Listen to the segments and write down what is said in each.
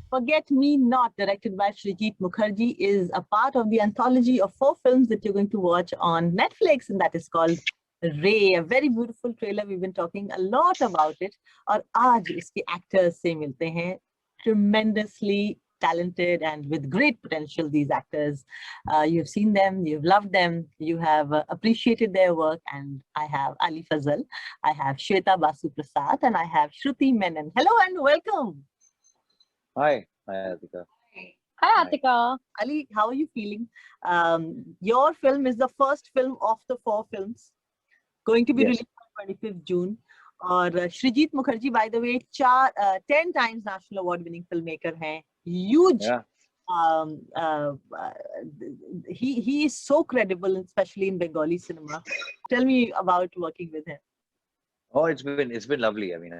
Forget Me Not, directed by Srijit Mukherjee, is a part of the anthology of 4 films that you're going to watch on Netflix, and that is called Ray. A very beautiful trailer. We've been talking a lot about it. और आज इसके actors से मिलते हैं. Tremendously talented and with great potential, these actors. You've seen them, you've loved them, you have appreciated their work, and I have Ali Fazal, I have Shweta Basu Prasad, and I have Shruti Menon. Hello and welcome. Hi, Atika. Hi, Atika. Ali, how are you feeling? Your film is the first film of the 4 films, going to be released on 25th June. और Srijit Mukherjee, by the way, 10 times national award winning filmmaker हैं. Huge. Yeah. He is so credible, especially in Bengali cinema. Tell me about working with him. Oh, it's been lovely. I mean,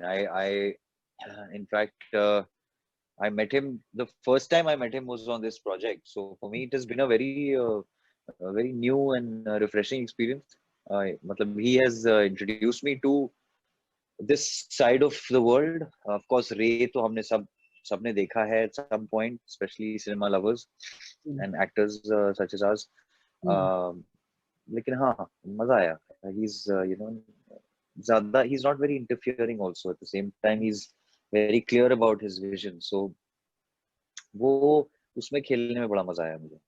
in fact, I met him the first time I met him was on this project. So for me, it has been a very new and refreshing experience. He has introduced me to this side of the world. Of course, Ray तो हमने सबने देखा है at some point, especially cinema lovers and actors such as us. लेकिन हाँ, मजा आया. He's he's not very interfering also. At the same time, he's very clear about his vision. So वो उसमें खेलने में बड़ा मजा आया मुझे.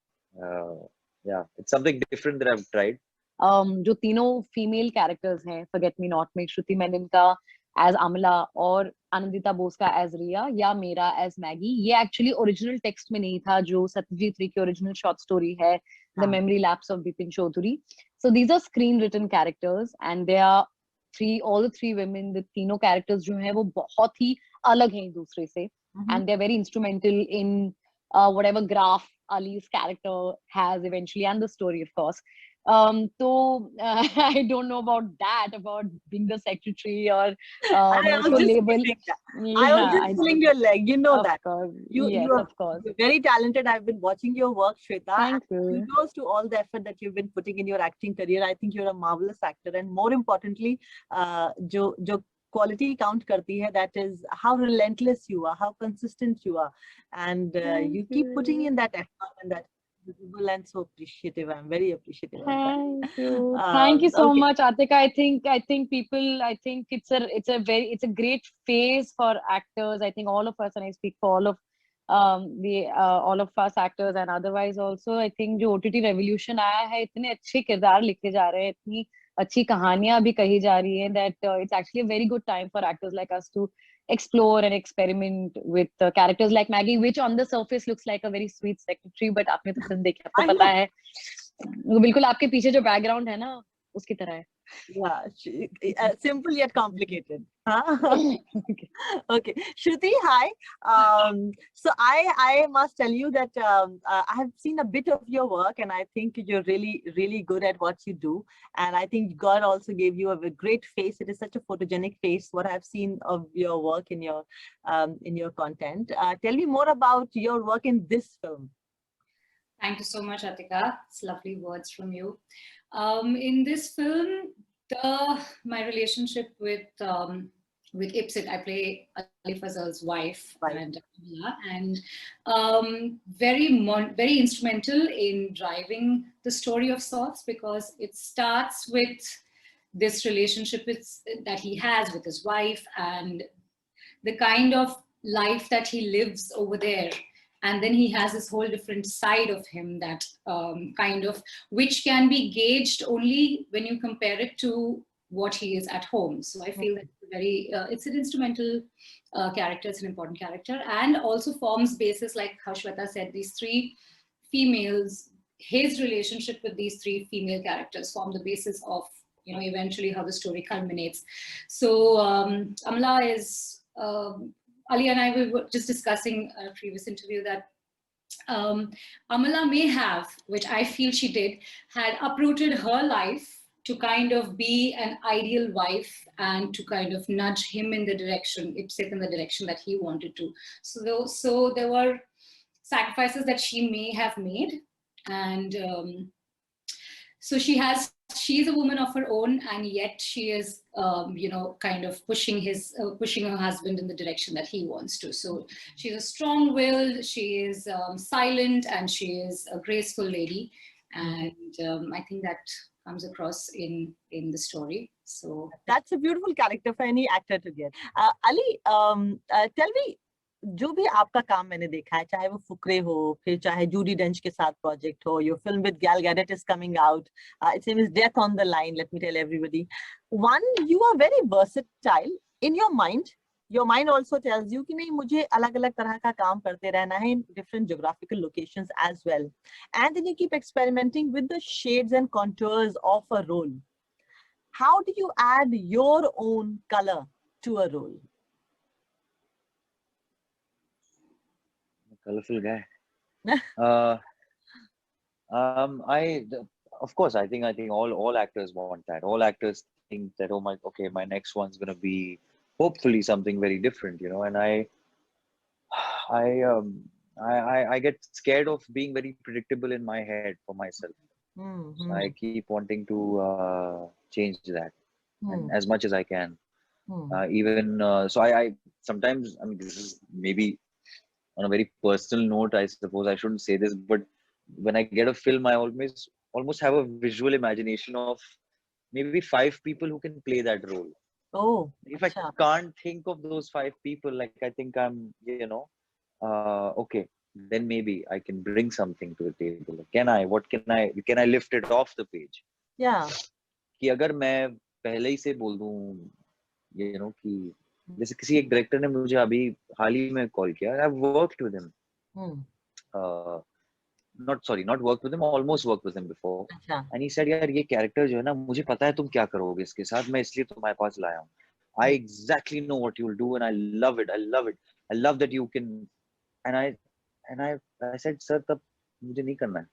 Yeah, it's something different that I've tried. जो तीनों फीमेल कैरेक्टर्स हैं फॉरगेट मी नॉट में, श्रुति मेनन का एज अमला और आनंदिता बोस का एज रिया या मेरा एज मैगी, ये एक्चुअली ओरिजिनल टेक्स्ट में नहीं था जो सत्यजीत रे की ओरिजिनल शॉर्ट स्टोरी है the memory lapse of Bipin Chowdhury. So these are screen written characters and they are all the 3 women, the तीनों कैरेक्टर्स जो हैं वो बहुत ही अलग हैं एक दूसरे से, and they're very instrumental in whatever graph Ali's character has eventually, and the story, of course. So I don't know about that, about being the secretary or I was just label. I was just pulling your leg, you know of that. Course. You are, of course. You're very talented. I've been watching your work, Shweta. Thank you. Kudos to all the effort that you've been putting in your acting career. I think you're a marvelous actor, and more importantly, जो quality count करती है, that is how relentless you are, how consistent you are, and you keep putting in that effort and that visible and so appreciative. I'm very appreciative. Thank you. Thank you so much, Atika. I think it's a great phase for actors. I think all of us, and I speak for all of all of us actors and otherwise also, I think जो OTT revolution आया है, इतने अच्छे किरदार लिखे जा रहे हैं, इतनी अच्छी कहानियां भी कही जा रही हैं, that it's actually a very good time for actors like us to explore and experiment with characters like Maggie, which on the surface looks like a very sweet secretary, but आपने तो फिल्म देखी, आपको पता है वो बिल्कुल आपके पीछे जो बैकग्राउंड है ना उसकी तरह है. Yeah, simple yet complicated. Okay. Shruti, hi. So I must tell you that I have seen a bit of your work, and I think you're really, really good at what you do. And I think God also gave you a great face. It is such a photogenic face, what I've seen of your work in your content. Tell me more about your work in this film. Thank you so much, Atika. It's lovely words from you. In this film, my relationship with Ipsit, I play Ali Fazal's wife, and very instrumental in driving the story of sorts, because it starts with this relationship that he has with his wife and the kind of life that he lives over there. And then he has this whole different side of him that which can be gauged only when you compare it to what he is at home. So I feel that it's an instrumental character, it's an important character, and also forms basis, like how Shweta said, these 3 females, his relationship with these 3 female characters form the basis of, eventually how the story culminates. So Amla is, Ali and I were just discussing a previous interview that Amala may have, which I feel she did, had uprooted her life to kind of be an ideal wife and to kind of nudge him in the direction, Ipsit in the direction that he wanted to. So there were sacrifices that she may have made, and So she's a woman of her own, and yet she is kind of pushing her husband in the direction that he wants to. So she's a strong-willed, she is silent, and she is a graceful lady, and I think that comes across in the story. So that's a beautiful character for any actor to get. Ali, tell me, जो भी आपका काम मैंने देखा है, चाहे वो फुकरे हो, फिर चाहे जूडी डेंच के साथ प्रोजेक्ट हो, your film with Gal Gadot is coming out, its name is Death on the Line. Let me tell everybody, one, you are very versatile in your mind. Your mind also tells you कि नहीं, मुझे अलग अलग तरह का काम करते रहना है in different geographical locations as well, and then you keep experimenting with the shades and contours of a role. How do you add your own color to a role? Colorful guy. Of course, I think all actors want that. All actors think that, oh my next one's gonna be hopefully something very different, and I get scared of being very predictable in my head for myself. So I keep wanting to change that and as much as I can. So I sometimes, I mean, this is maybe on a very personal note, I suppose I shouldn't say this, but when I get a film, I almost have a visual imagination of maybe 5 people who can play that role. Oh, if I can't think of those 5 people, like, I think I'm, okay, then maybe I can bring something to the table. Can I lift it off the page? Yeah. कि अगर मैं पहले ही से बोल दूं, कि जैसे किसी एक डायरेक्टर ने मुझे अभी हाल ही में कॉल किया, I have worked with him, not worked with him, almost worked with him before. And he said, यार ये कैरेक्टर जो है ना, मुझे पता है तुम क्या करोगे इसके साथ, मैं इसलिए तुम्हारे पास लाया हूँ. I exactly know what you will do, and I love it. I love that you can. And I said, sir, तब मुझे नहीं करना है.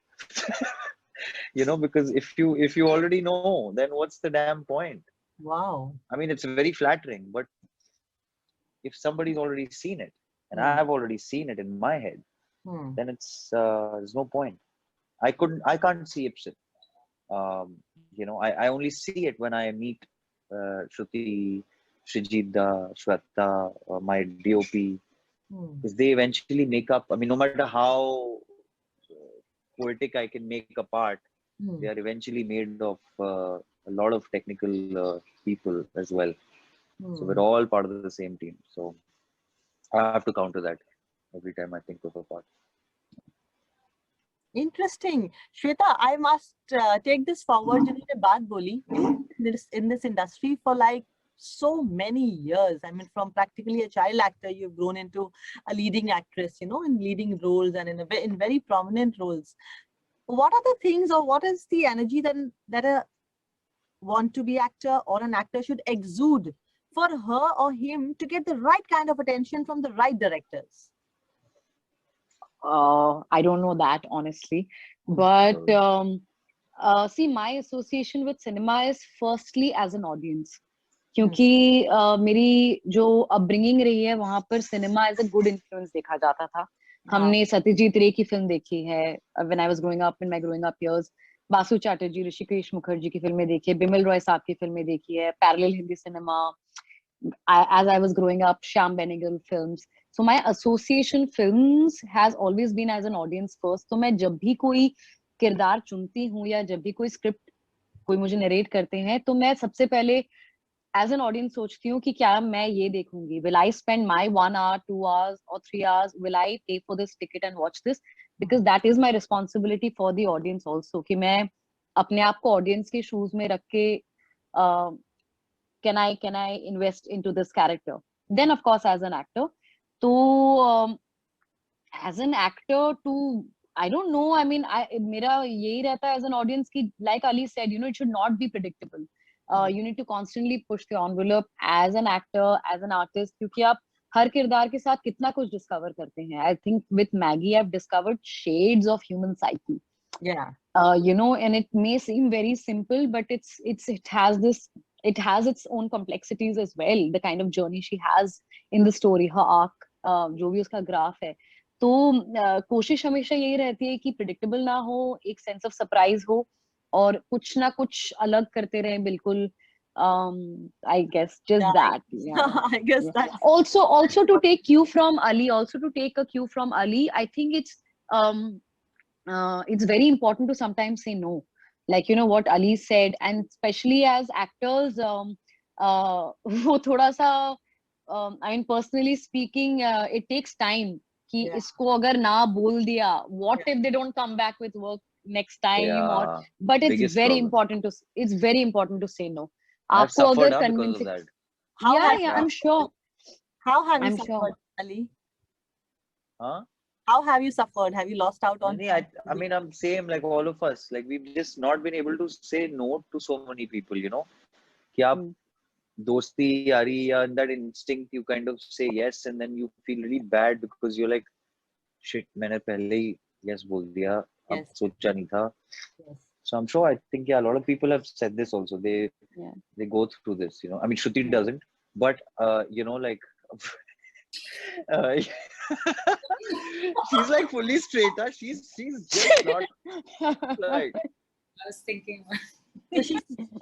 Because if you already know, then what's the damn point? Wow. I mean, it's very flattering, but if somebody's already seen it, and I've already seen it in my head, then it's there's no point. I can't see Ibsen. I only see it when I meet Shruti, Srijita, Shweta, my DOP, because they eventually make up. I mean, no matter how poetic I can make a part, they are eventually made of a lot of technical people as well. So we're all part of the same team. So I have to counter that every time I think of a part. Interesting. Shweta, I must take this forward. जिन्होंने बात बोली, in this industry for like so many years. I mean, from practically a child actor, you've grown into a leading actress, in leading roles and in very prominent roles. What are the things, or what is the energy that a want-to-be actor or an actor should exude for her or him to get the right kind of attention from the right directors? I don't know that, honestly, but see, my association with cinema is firstly as an audience, क्योंकि मेरी जो upbringing रही है, वहाँ पर cinema as a good influence देखा जाता था. हमने सत्यजीत रे की फिल्म देखी है when I was growing up, in my growing up years. Basu Chatterjee, Rishikesh Mukherjee की फिल्में देखी है, बिमल रॉय साहब की फिल्में देखी है, parallel Hindi cinema. As I was growing up, Shyam Benegal films. So my association films has always been as an audience first. तो मैं जब भी कोई किरदार चुनती हूँ या जब भी कोई स्क्रिप्ट कोई मुझे नरेट करते हैं, तो मैं सबसे पहले as an audience सोचती हूँ कि क्या मैं ये देखूंगी. Will I spend my 1 hour, 2 hours or 3 hours? Will I pay for this ticket and watch this? Because that is my responsibility for the audience also. कि मैं अपने आप को audience के shoes में रख के can I invest into this character? Then of course as an actor, so as an actor, to I don't know, I mean, मेरा यही रहता है as an audience कि, like Ali said, it should not be predictable. You need to constantly push the envelope as an actor, as an artist, क्योंकि आप हर किरदार के साथ कितना कुछ discover करते हैं. I think with Maggie, I've discovered shades of human psyche. Yeah. And it may seem very simple, but it has its own complexities as well. The kind of journey she has in the story, her arc, जो भी उसका graph है. तो कोशिश हमेशा यही रहती है कि predictable ना हो, एक sense of surprise हो, और कुछ ना कुछ अलग करते रहे बिल्कुल. I guess just Yeah, that. Yeah. I guess Yeah. that's Also to take cue from Ali, I think it's very important to sometimes say no. Like, you know what Ali said, and especially as actors, वो थोड़ा सा, I mean, personally speaking, it takes time. कि yeah, इसको अगर ना बोल दिया, what yeah. if they don't come back with work next time? Or, Yeah, but biggest problem. it's very important to say no. I've आपको suffered अगर because of convincing, that. How yeah, have yeah, you Yeah. I'm sure, how have you I'm suffered, sure. Ali? Huh? How have you suffered? Have you lost out on I mean, I'm same like all of us. Like we've just not been able to say no to so many people, you know. कि आप Hmm. दोस्ती यारी या that instinct you kind of say yes and then you feel really bad because you're like shit मैंने पहले ही yes बोल दिया अब Yes, सोचा नहीं था. yes. So I'm sure I think yeah a lot of people have said this also. Yeah. They go through this, you know. I mean Shruti Yeah. doesn't, but you know like uh, she's like fully straight, huh? She's just not like I was thinking. So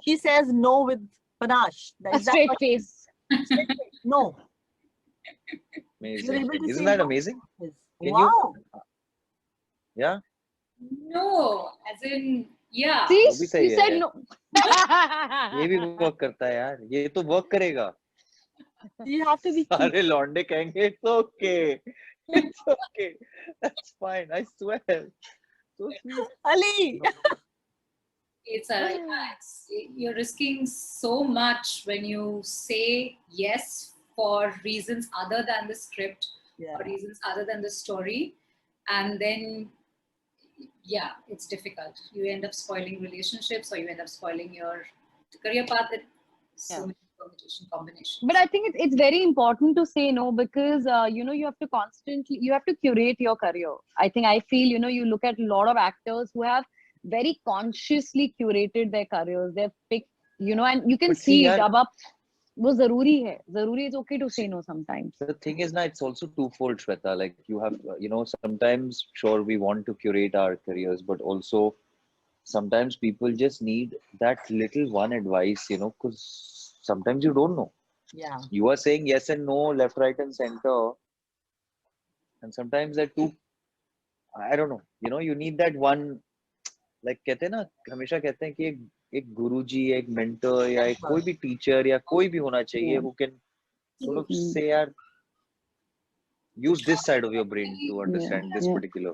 she says no with panache. A Is that straight what face. straight face? No. You're amazing. able to Isn't say that no. amazing? Yes. Can you? Wow. Yeah, No, as in, yeah. See, वो भी you सही said है. no. ये भी work करता है यार. ये तो वर्क करेगा. You have to be cute. सारे लौंडे कहेंगे it's okay, it's okay, that's fine. I swear. So sweet. Ali. It's you're risking so much when you say yes for reasons other than the script Yeah. or reasons other than the story, and then yeah, it's difficult. You end up spoiling relationships, or you end up spoiling your career path. So Yeah. many combinations. But I think it's very important to say no, because you know, you have to curate your career. I feel, you know, you look at a lot of actors who have very consciously curated their careers. They've picked, you know, and you can But see see it. यार, अब आप वो जरूरी is okay to say no sometimes. the thing is now it's also twofold, Shweta. Like you have, you know, sometimes sure we want to curate our careers, but also sometimes people just need that little one advice, you know, because sometimes you don't know. Yeah. You are saying yes and no, left, right, and center, and sometimes that too. I don't know. You know, you need that one. Like कहते हैं ना, हमेशा कहते हैं कि एक गुरुजी, एक mentor या एक कोई भी teacher या कोई भी होना चाहिए Yeah. who can sort of Mm. say यार use this side of your brain to understand this Yeah. particular.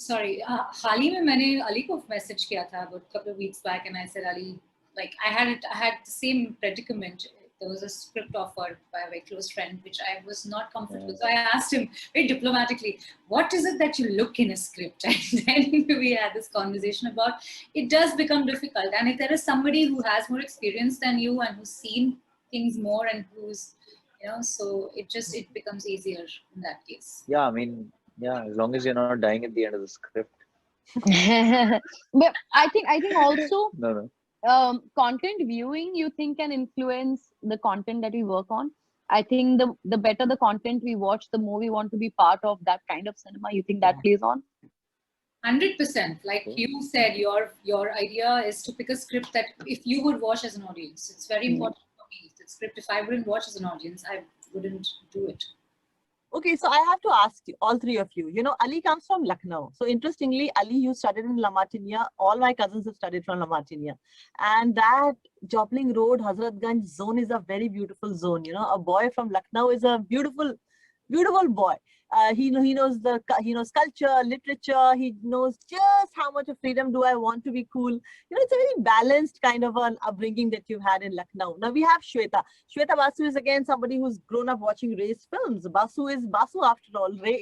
Sorry, हाल ही में मैंने अली को message किया था about a couple of weeks back, and I said, Ali, like I had the same predicament. There was a script offered by a very close friend, which I was not comfortable with. So I asked him very diplomatically, what is it that you look in a script? And then we had this conversation about it does become difficult. And if there is somebody who has more experience than you and who's seen things more and who's, you know, so it becomes easier in that case. Yeah, I mean, yeah, as long as you're not dying at the end of the script. But I think also No. content viewing, you think, can influence the content that we work on. I think the better the content we watch, the more we want to be part of that kind of cinema. You think that plays on? 100%. Like you said, your idea is to pick a script that if you would watch as an audience, it's very important for me. The script, if I wouldn't watch as an audience, I wouldn't do it. Okay, so I have to ask you, all three of you. You know, Ali comes from Lucknow. So interestingly, Ali, you studied in La Martinia. All my cousins have studied from La Martinia. And that Jopling Road, Hazratganj zone is a very beautiful zone. You know, a boy from Lucknow is a beautiful, beautiful boy. He knows culture, literature. He knows just how much of freedom do I want to be cool. You know, it's a very balanced kind of an upbringing that you've had in Lucknow. Now we have Shweta. Shweta Basu is again somebody who's grown up watching Ray's films. Basu is Basu after all. Ray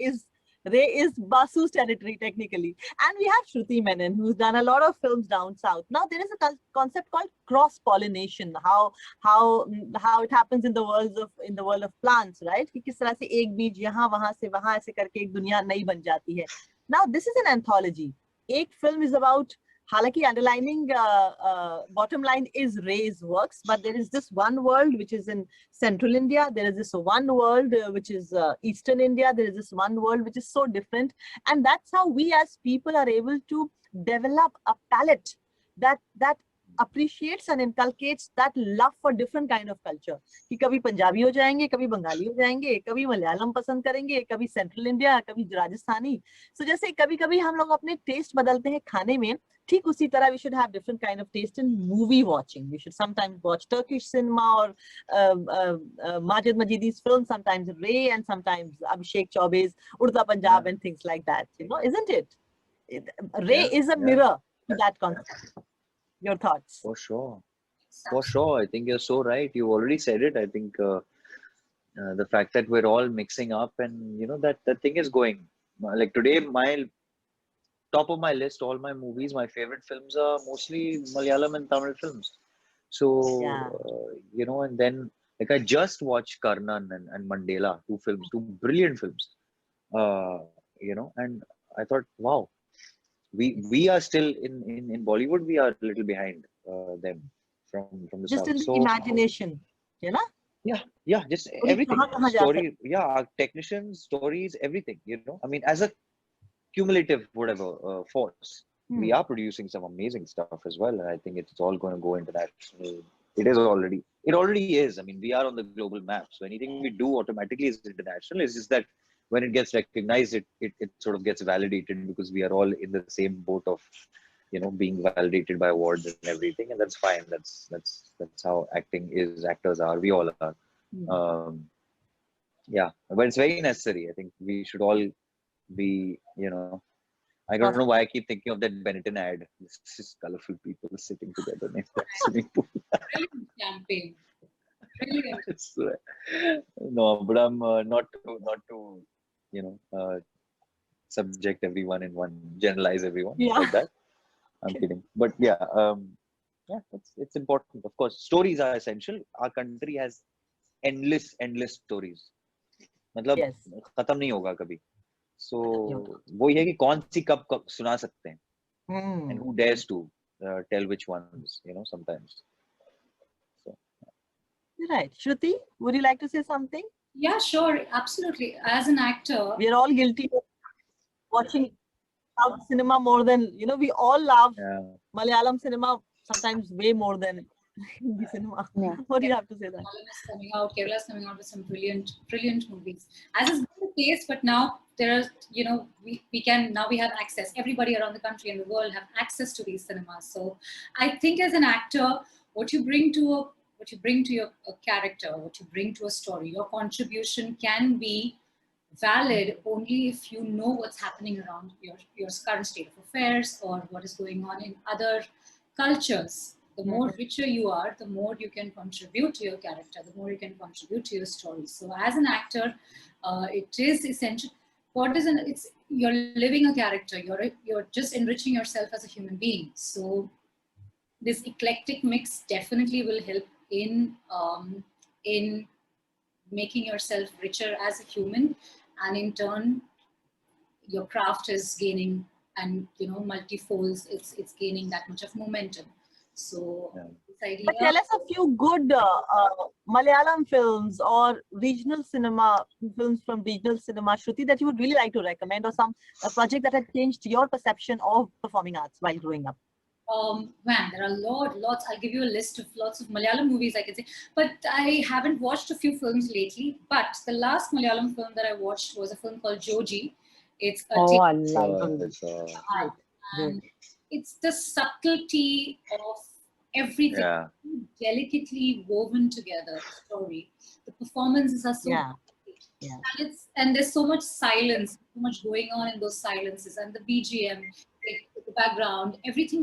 is Basu's territory technically. And we have Shruti Menon, who's done a lot of films down south. Now there is a concept called cross-pollination. How it happens in the world of plants, right? कि किस तरह से एक बीज यहाँ वहाँ से वहाँ ऐसे करके एक दुनिया नई बन जाती है. Now this is an anthology. एक film is about, हालांकि underlining bottom line is Ray's works, but there is this one world which is in central India. There is this one world which is eastern India. There is this one world which is so different, and that's how we as people are able to develop a palette that appreciates and inculcates that love for different kind of culture. कि कभी पंजाबी हो जाएंगे, कभी बंगाली हो जाएंगे, कभी मलयालम पसंद करेंगे, कभी सेंट्रल इंडिया, कभी राजस्थानी. So जैसे कभी कभी हम लोग अपने टेस्ट बदलते हैं खाने में, ठीक उसी तरह we should have different kind of taste in movie watching. We should sometimes watch Turkish cinema or Majid Majidi's films, sometimes Ray and sometimes Abhishek Chaube's Urda Punjab and things like that. You know, isn't it? Ray is a mirror to that concept. Your thoughts? For sure. For sure. I think you're so right. You already said it. I think the fact that we're all mixing up and, you know, that thing is going. Like today, my top of my list, all my movies, my favorite films are mostly Malayalam and Tamil films. So, Yeah. you know, and then like I just watched Karnan and Mandela, two films, two brilliant films. You know, and I thought, wow, we are still in Bollywood, we are a little behind them from the Just south. in the So imagination, you know? yeah, just Story everything. kahan Story, yeah, our technicians, stories, everything. You know, I mean, as a cumulative whatever force, we are producing some amazing stuff as well, and I think it's all going to go international. It already is. I mean, we are on the global map, so anything we do automatically is international. It's just that when it gets recognized, it sort of gets validated because we are all in the same boat of, you know, being validated by awards and everything, and that's fine. That's how acting is. Actors are. We all are. Yeah, but it's very necessary. I think we should all be, you know, I don't know why I keep thinking of that Benetton ad. It's just colorful people sitting together next to a swimming pool. Brilliant campaign. Brilliant. No, but I'm not to, you know, subject everyone in one, generalize everyone like that. I'm kidding, but yeah, it's important. Of course, stories are essential. Our country has endless stories. मतलब खत्म नहीं होगा कभी. So वो ये कि कौन सी कब सुना सकते हैं, and who dares to tell which ones, you know, sometimes. So. Right. Shruti, would you like to say something? Yeah, sure. Absolutely. As an actor, we are all guilty of watching South cinema more than, you know, we all love Malayalam cinema sometimes way more than Hindi cinema. Yeah. What do you have to say that? Malayalam is coming out, Kerala is coming out with some brilliant movies. As is the case, but now there are, you know, we have access. Everybody around the country and the world have access to these cinemas. So I think as an actor, what you bring to your character, what you bring to a story, your contribution can be valid only if you know what's happening around your current state of affairs or what is going on in other cultures. The more richer you are, the more you can contribute to your character, the more you can contribute to your story. So as an actor, it is essential. You're living a character, you're just enriching yourself as a human being. So this eclectic mix definitely will help in making yourself richer as a human, and in turn your craft is gaining, and you know, multifolds, it's gaining that much of momentum. So this idea, but tell us a few good Malayalam films or regional cinema films from regional cinema, Shruti, that you would really like to recommend, or a project that had changed your perception of performing arts while growing up. Man, there are lots. I'll give you a list of lots of Malayalam movies I can say, but I haven't watched a few films lately. But the last Malayalam film that I watched was a film called Joji. It's a I love it. And it's the subtlety of everything, delicately woven together story. The performances are so and there's so much silence, so much going on in those silences, and the BGM, the background, everything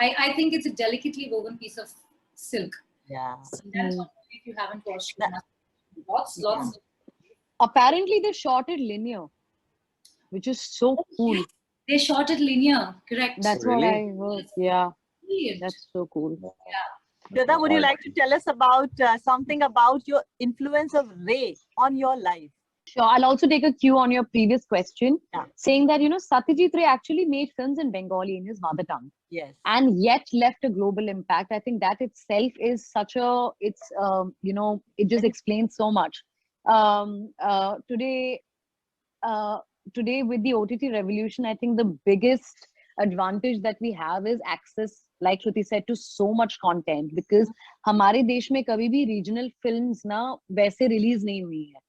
I think it's a delicately woven piece of silk. Yeah. So that's what, if you haven't watched it, lots. Apparently they shot it linear, which is so cool. They shot it linear, correct? That's what I heard. Yeah. Brilliant. That's so cool. Yeah. Shweta, would you like to tell us about something about your influence of Ray on your life? Sure. I'll also take a cue on your previous question, saying that, you know, Satyajit Ray actually made films in Bengali, in his mother tongue. Yes. And yet left a global impact. I think that itself is such a, you know, it just explains so much. Today with the OTT revolution, I think the biggest advantage that we have is access, like Shruti said, to so much content, because हमारे देश में कभी भी regional films ना वैसे release नहीं हुई है.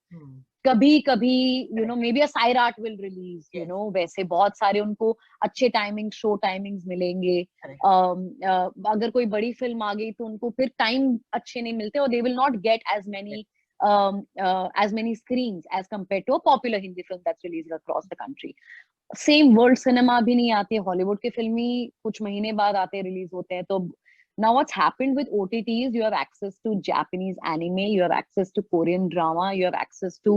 कभी कभी you know maybe a Sairat will release, you know, वैसे बहुत सारे उनको अच्छे टाइमिंग शो टाइमिंग्स मिलेंगे. अगर कोई बड़ी फिल्म आ गई तो उनको फिर टाइम अच्छे नहीं मिलते, और they will not get as many screens as compared to a popular Hindi film that's released across the country. Same world cinema भी नहीं आती है, हॉलीवुड के फिल्म ही कुछ महीने बाद आते रिलीज होते हैं. तो now what's happened with OTTs, you have access to Japanese anime, you have access to Korean drama, you have access to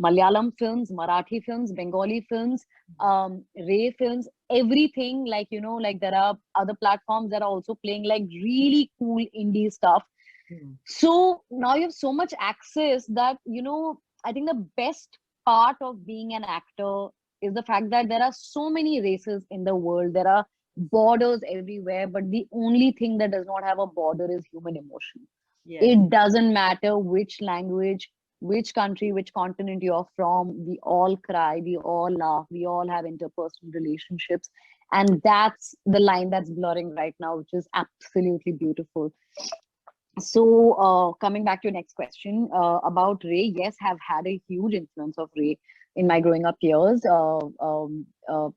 Malayalam films, Marathi films, Bengali films, Ray films, everything. Like, you know, like there are other platforms that are also playing like really cool indie stuff. So now you have so much access that, you know, I think the best part of being an actor is the fact that there are so many races in the world. There are borders everywhere, but the only thing that does not have a border is human emotion. It doesn't matter which language, which country, which continent you're from. We all cry, we all laugh, we all have interpersonal relationships, and that's the line that's blurring right now, which is absolutely beautiful. So coming back to your next question about Ray, yes, have had a huge influence of Ray in my growing up years.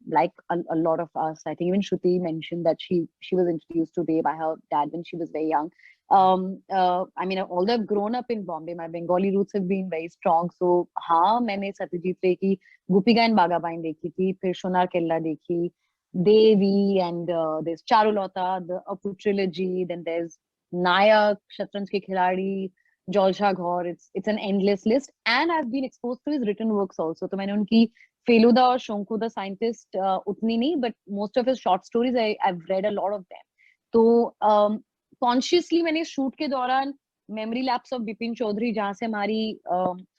Like a lot of us, I think even Shruti mentioned that she was introduced to Ray by her dad when she was very young. I mean, although I've grown up in Bombay, my Bengali roots have been very strong. So हाँ, मैंने सत्यजीत रे की गुपी गायन बागा बाइन देखी थी, फिर सोनार केल्ला देखी, Devi, and there's Charulata, the Apu trilogy, then there's Nayak, Shatranj Ke Khiladi, Jalsha Ghor. It's an endless list, and I've been exposed to his written works also. तो मैंने उनकी Feluda और Shonku the Scientist उतनी नहीं, but most of his short stories I've read a lot of them. तो consciously मैंने shoot के दौरान Memory Lapse of Bipin Chaudhary, जहाँ से हमारी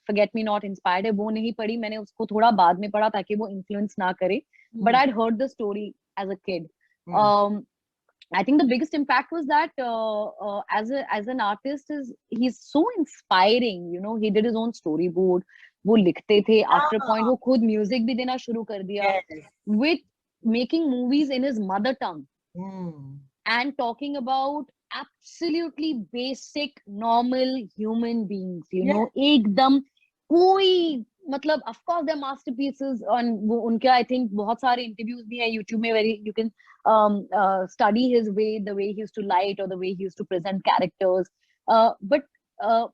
Forget Me Not inspired है, वो नहीं पढ़ी. मैंने उसको थोड़ा बाद में पढ़ा ताकि वो influence ना करे. But I'd heard the story as a kid. I think the biggest impact was that as an artist he's so inspiring. You know, he did his own storyboard. वो लिखते थे. After a point, वो खुद music भी देना शुरू कर दिया. With making movies in his mother tongue and talking about absolutely basic, normal human beings. You know, एकदम कोई मतलब, of course, they're masterpieces. On उनके I think बहुत सारे interviews भी हैं YouTube में, where you can study his way, the way he used to light or the way he used to present characters. But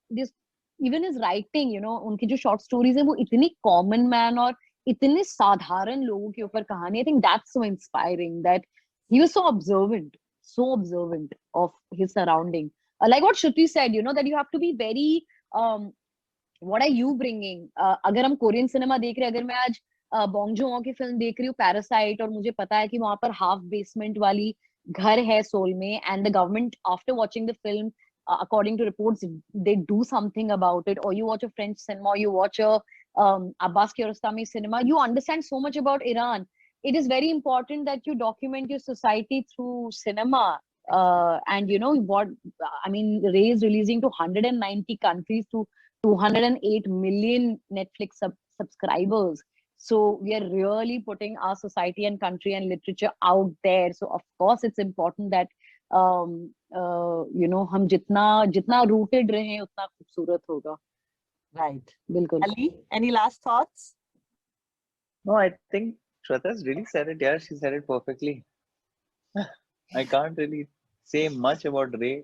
this, even his writing, you know, उनकी जो short stories है वो इतनी common man और इतने साधारण लोगों के ऊपर कहानी. I think that's so inspiring, that he was so observant of his surrounding. Like what Shruti said, you know, that you have to be very what are you bringing? अगर हम Korean cinema देख रहे हैं, अगर मैं आज Bong Jong की film देख रही हूँ पैरासाइट, और मुझे पता है कि वहां पर हाफ बेसमेंट वाली घर है सोल में, and the government after watching the film according to reports they do something about it, or you watch a French cinema, or you watch a Abbas Kiarostami cinema, you understand so much about Iran. It is very important that you document your society through cinema. And you know what, I mean, Ray is releasing to 190 countries, to 208 million Netflix subscribers. So we are really putting our society and country and literature out there. So of course it's important that you know, हम जितना rooted रहे उतना खूबसूरत होगा. Right. बिल्कुल. Ali, any last thoughts? No, I think Shweta's really said it. Yeah, she said it perfectly. I can't really say much about Ray.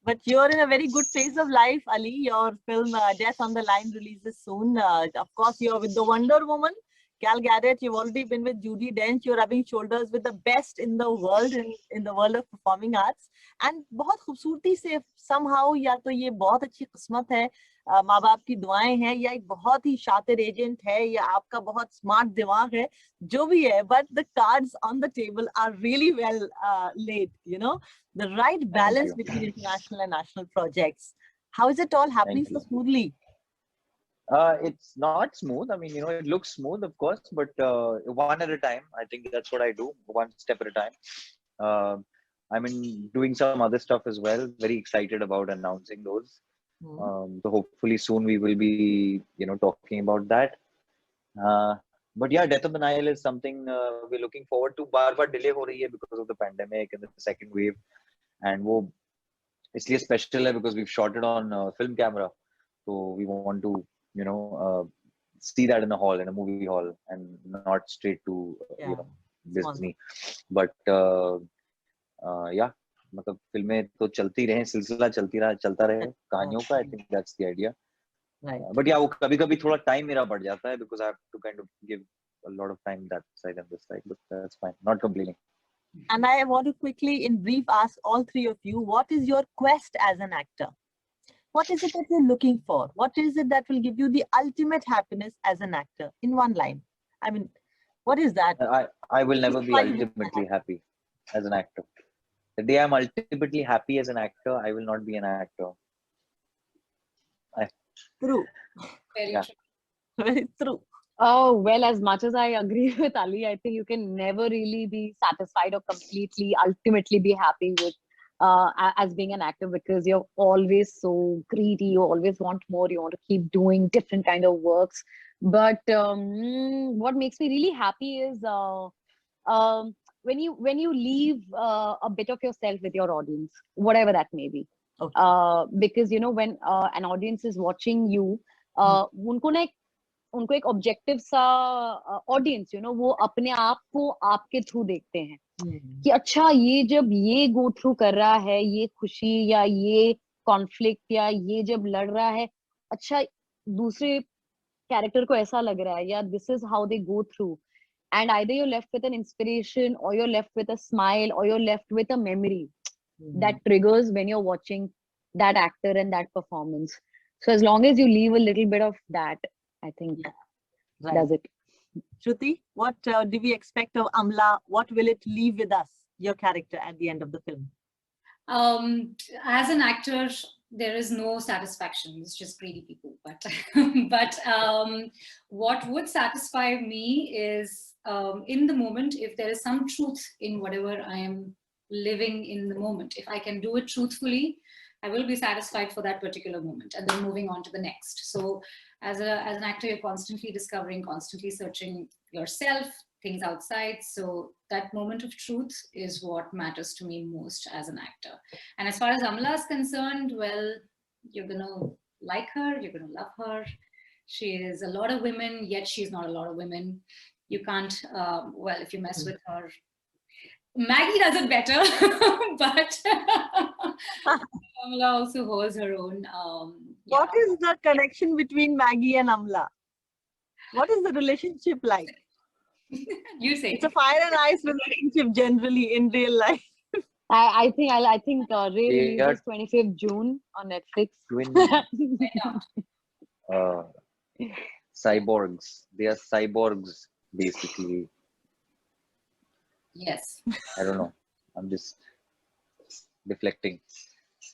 But you're in a very good phase of life, Ali. Your film Death on the Line releases soon. Of course, you're with the Wonder Woman, Gal Gadot. You've already been with Judi Dench. You're rubbing shoulders with the best in the world, in the world of performing arts. And बहुत खूबसूरती से somehow, या तो ये बहुत अच्छी किस्मत है, माँ बाप की दुआएं हैं, या एक बहुत ही शातिर एजेंट है, या आपका बहुत स्मार्ट दिमाग है, जो भी है, but the cards on the table are really well laid, you know, the right balance between international and national projects. How is it all happening so smoothly? It's not smooth. I mean, you know, it looks smooth, of course, but one at a time. I think that's what I do, one step at a time. I mean, doing some other stuff as well. Very excited about announcing those. So hopefully soon we will be, you know, talking about that. But yeah, Death on the Nile is something we're looking forward to. Bar delay हो रही है because of the pandemic and the second wave, and वो इसलिए special है because we've shot it on film camera, so we want to see that in a hall, in a movie hall, and not straight to Disney. But yeah, मतलब फिल्में तो चलती रहे, सिलसिला चलता रहे कहानियों का. I think that's the idea. Right. But yeah, वो कभी-कभी थोड़ा time मेरा बढ़ जाता है because I have to kind of give a lot of time that side and this side, but that's fine. Not complaining. And I want to quickly, in brief, ask all three of you, what is your quest as an actor? What is it that you're looking for? What is it that will give you the ultimate happiness as an actor? In one line. I mean, what is that? I will never be ultimately happy as an actor. The day I'm ultimately happy as an actor, I will not be an actor. True. Very Yeah. true. Very true. Oh, well, as much as I agree with Ali, I think you can never really be satisfied or completely, ultimately be happy with as being an actor, because you're always so greedy. You always want more. You want to keep doing different kind of works. But what makes me really happy is when you leave a bit of yourself with your audience, whatever that may be. Okay. Because when an audience is watching you, उनको एक objective सा audience वो अपने आप को आपके through देखते हैं कि अच्छा ये जब ये गो थ्रू कर रहा है, ये खुशी या ये कॉन्फ्लिक्ट या ये जब लड़ रहा है, अच्छा दूसरे कैरेक्टर को ऐसा लग रहा है, या this is how they go through. And either you're left with an inspiration, or you're left with a smile, or you're left with a memory that triggers when you're watching that actor and that performance. So as long as you leave a little bit of that, I think Right. does it. Shruti, what do we expect of Amla? What will it leave with us, your character, at the end of the film? As an actor, there is no satisfaction. It's just greedy people. But what would satisfy me is in the moment, if there is some truth in whatever I am living in the moment, if I can do it truthfully, I will be satisfied for that particular moment, and then moving on to the next. So as an actor, you're constantly discovering, constantly searching yourself, things outside. So that moment of truth is what matters to me most as an actor. And as far as Amla is concerned, well, you're going to like her, you're going to love her. She is a lot of women, yet she's not a lot of women. You can't, well, if you mess with her, Maggie does it better, but Amla also holds her own. What is the connection between Maggie and Amla? What is the relationship like? You say. It's a fire and ice relationship generally in real life. I think Ray releases 25th June on Netflix. Cyborgs. They are cyborgs, basically. Yes. I don't know. I'm just deflecting.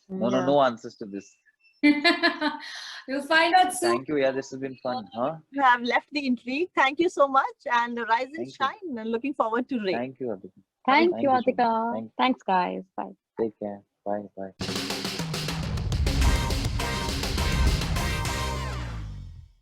No, Yeah. no answers to this. You'll find out soon. Thank you. Yeah, this has been fun. Huh? You have left the intrigue. Thank you so much, and rise and Thank you. shine. And looking forward to Ray. Thank you, Atika. Thank you, so much. Atika. Thank you. Thanks, guys. Bye. Take care. Bye. Bye.